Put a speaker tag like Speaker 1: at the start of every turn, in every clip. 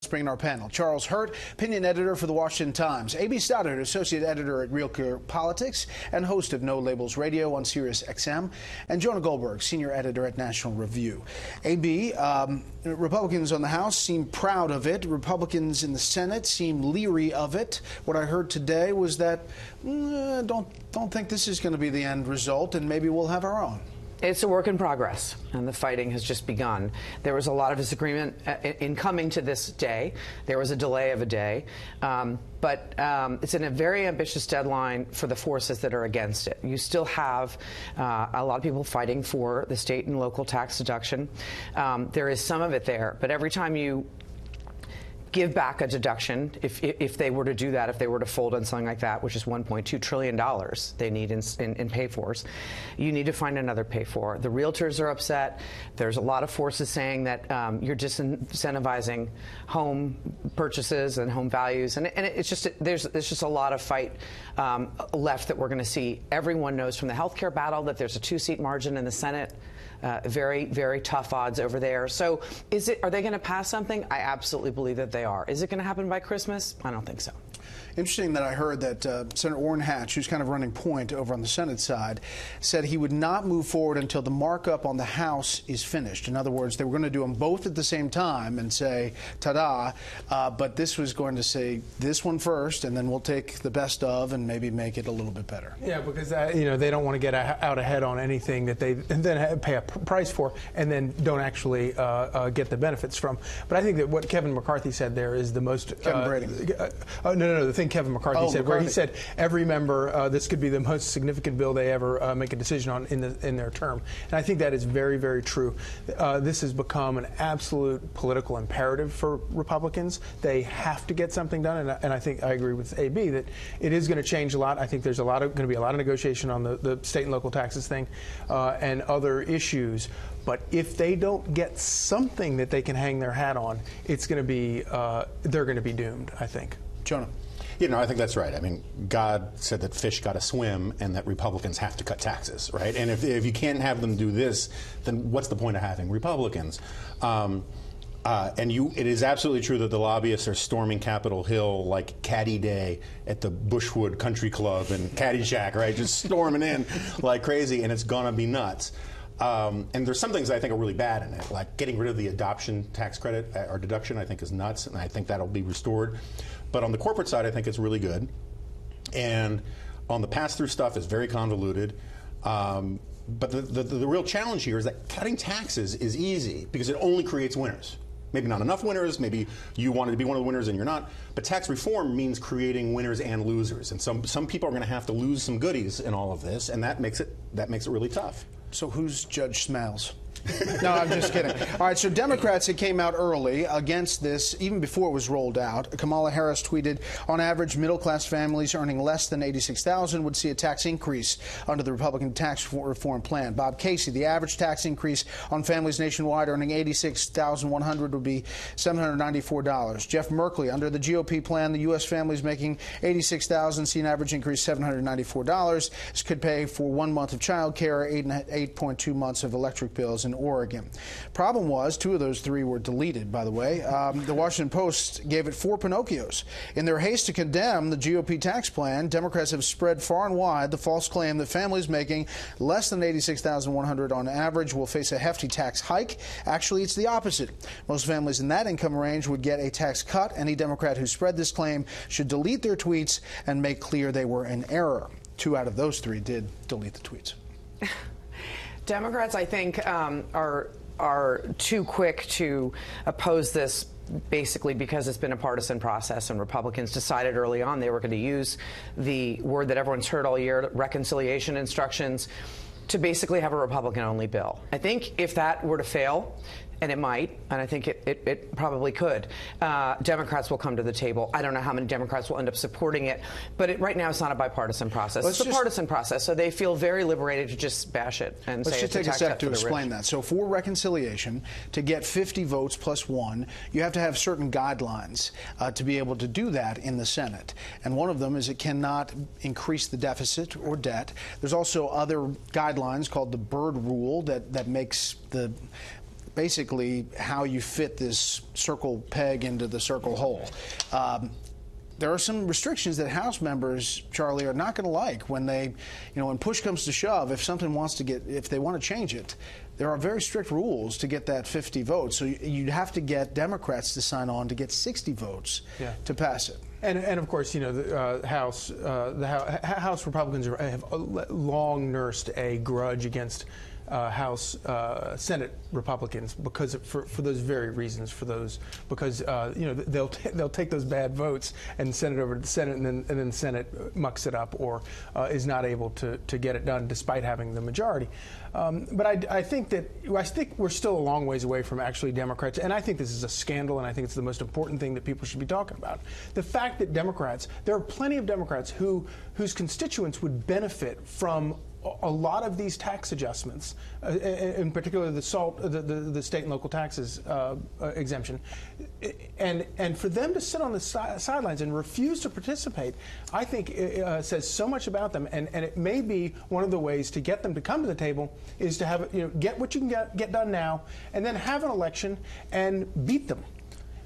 Speaker 1: Bring in our panel. Charles Hurt, opinion editor for the Washington Times. A.B. Stoddard, associate editor at Real Clear Politics and host of No Labels Radio on Sirius XM. And Jonah Goldberg, senior editor at National Review. A.B., Republicans on the House seem proud of it. Republicans in the Senate seem leery of it. What I heard today was that don't think this is going to be the end result, and maybe we'll have our own.
Speaker 2: It's a work in progress, and the fighting has just begun. There was a lot of disagreement in coming to this day. There was a delay of a day, but it's in a very ambitious deadline for the forces that are against it. You still have a lot of people fighting for the state and local tax deduction. There is some of it there, but every time you give back a deduction, if they were to do that, if they were to fold on something like that, which is $1.2 trillion they need in pay-fors, you need to find another pay-for. The realtors are upset. There's a lot of forces saying that you're disincentivizing home purchases and home values, and it's just there's just a lot of fight left that we're going to see. Everyone knows from the healthcare battle that there's a 2-seat margin in the Senate. Very, very tough odds over there. So are they going to pass something? I absolutely believe that they are. Is it going to happen by Christmas? I don't think so.
Speaker 1: Interesting that I heard that Senator Orrin Hatch, who's kind of running point over on the Senate side, said he would not move forward until the markup on the House is finished. In other words, they were going to do them both at the same time and say, ta-da, but this was going to say this one first, and then we'll take the best of and maybe make it a little bit better.
Speaker 3: Yeah, because they don't want to get out ahead on anything that they then pay a price for and then don't actually get the benefits from. But I think that what Kevin McCarthy said there is the most...
Speaker 1: Kevin Brady.
Speaker 3: No, the thing Kevin McCarthy said, where he said every member, this could be the most significant bill they ever make a decision on in their term. And I think that is very, very true. This has become an absolute political imperative for Republicans. They have to get something done, and I think I agree with AB that it is going to change a lot. I think there's going to be a lot of negotiation on the state and local taxes thing and other issues. But if they don't get something that they can hang their hat on, it's going to be they're going to be doomed, I think.
Speaker 1: Jonah.
Speaker 4: I think that's right. I mean, God said that fish got to swim and that Republicans have to cut taxes, right? And if you can't have them do this, then what's the point of having Republicans? It is absolutely true that the lobbyists are storming Capitol Hill like Caddy Day at the Bushwood Country Club and Caddyshack, right? Just storming in like crazy, and it's going to be nuts. And there's some things I think are really bad in it, like getting rid of the adoption tax credit or deduction, I think is nuts, and I think that'll be restored. But on the corporate side, I think it's really good. And on the pass-through stuff, it's very convoluted. But the real challenge here is that cutting taxes is easy because it only creates winners. Maybe not enough winners, maybe you wanted to be one of the winners and you're not. But tax reform means creating winners and losers. And some people are going to have to lose some goodies in all of this, and that makes it really tough.
Speaker 1: So who's Judge Smails? No, I'm just kidding. All right, so Democrats that came out early against this, even before it was rolled out. Kamala Harris tweeted, on average, middle-class families earning less than $86,000 would see a tax increase under the Republican tax reform plan. Bob Casey, the average tax increase on families nationwide earning $86,100 would be $794. Jeff Merkley, under the GOP plan, the U.S. families making $86,000 see an average increase $794. This could pay for 1 month of child care, 8.2 months of electric bills in Oregon. Problem was, 2 of those 3 were deleted, by the way. The Washington Post gave it 4 Pinocchios. In their haste to condemn the GOP tax plan, Democrats have spread far and wide the false claim that families making less than $86,100 on average will face a hefty tax hike. Actually, it's the opposite. Most families in that income range would get a tax cut. Any Democrat who spread this claim should delete their tweets and make clear they were in error. 2 out of those 3 did delete the tweets.
Speaker 2: Democrats, I think, are too quick to oppose this basically because it's been a partisan process, and Republicans decided early on they were going to use the word that everyone's heard all year, reconciliation instructions, to basically have a Republican-only bill. I think if that were to fail, and it might, and I think it probably could, Democrats will come to the table. I don't know how many Democrats will end up supporting it, but right now it's not a bipartisan process. It's a partisan process, so they feel very liberated to just bash it and say it's a tax cut for the rich. Let's just take a sec to explain that. So for reconciliation, to get 50 votes plus 1, you have to have certain guidelines to be able to do that in the Senate. And one of them is it cannot increase the deficit or debt. There's also other guidelines called the Byrd Rule that makes the
Speaker 1: basically how you fit this circle peg into the circle hole. There are some restrictions that House members, Charlie, are not going to like when they, when push comes to shove, if they want to change it, there are very strict rules to get that 50 votes. So you'd have to get Democrats to sign on to get 60 votes to pass it.
Speaker 3: And of course, the House Republicans have long nursed a grudge against House Senate Republicans for those very reasons. Because they'll take those bad votes and send it over to the Senate, and then the Senate mucks it up or is not able to get it done despite having the majority. But I think we're still a long ways away from actually Democrats, and I think this is a scandal, and I think it's the most important thing that people should be talking about. The fact that there are plenty of Democrats whose constituents would benefit from a lot of these tax adjustments, in particular the state and local taxes exemption, and for them to sit on the sidelines and refuse to participate, I think says so much about them. And it may be one of the ways to get them to come to the table is to have get what you can get done now, and then have an election and beat them,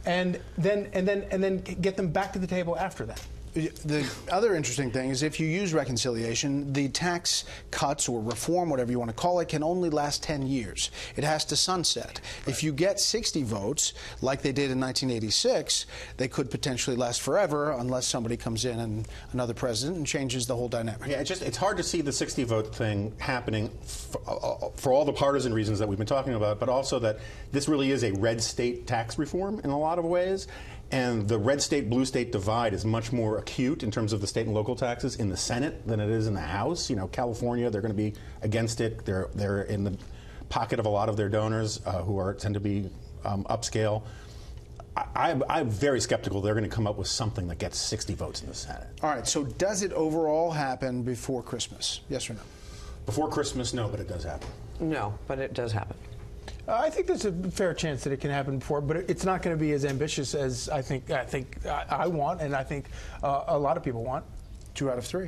Speaker 3: and then get them back to the table after that.
Speaker 1: The other interesting thing is if you use reconciliation, the tax cuts or reform, whatever you want to call it, can only last 10 years. It has to sunset. Right. If you get 60 votes, like they did in 1986, they could potentially last forever unless somebody comes in and another president and changes the whole dynamic.
Speaker 4: Yeah, it's hard to see the 60-vote thing happening for all the partisan reasons that we've been talking about, but also that this really is a red state tax reform in a lot of ways. And the red state, blue state divide is much more acute in terms of the state and local taxes in the Senate than it is in the House. California, they're going to be against it. They're in the pocket of a lot of their donors who tend to be upscale. I'm very skeptical they're going to come up with something that gets 60 votes in the Senate.
Speaker 1: All right, so does it overall happen before Christmas? Yes or no?
Speaker 4: Before Christmas, no, but it does happen.
Speaker 2: No, but it does happen.
Speaker 3: I think there's a fair chance that it can happen before, but it's not going to be as ambitious as I think I want, and I think a lot of people want.
Speaker 1: 2 out of 3.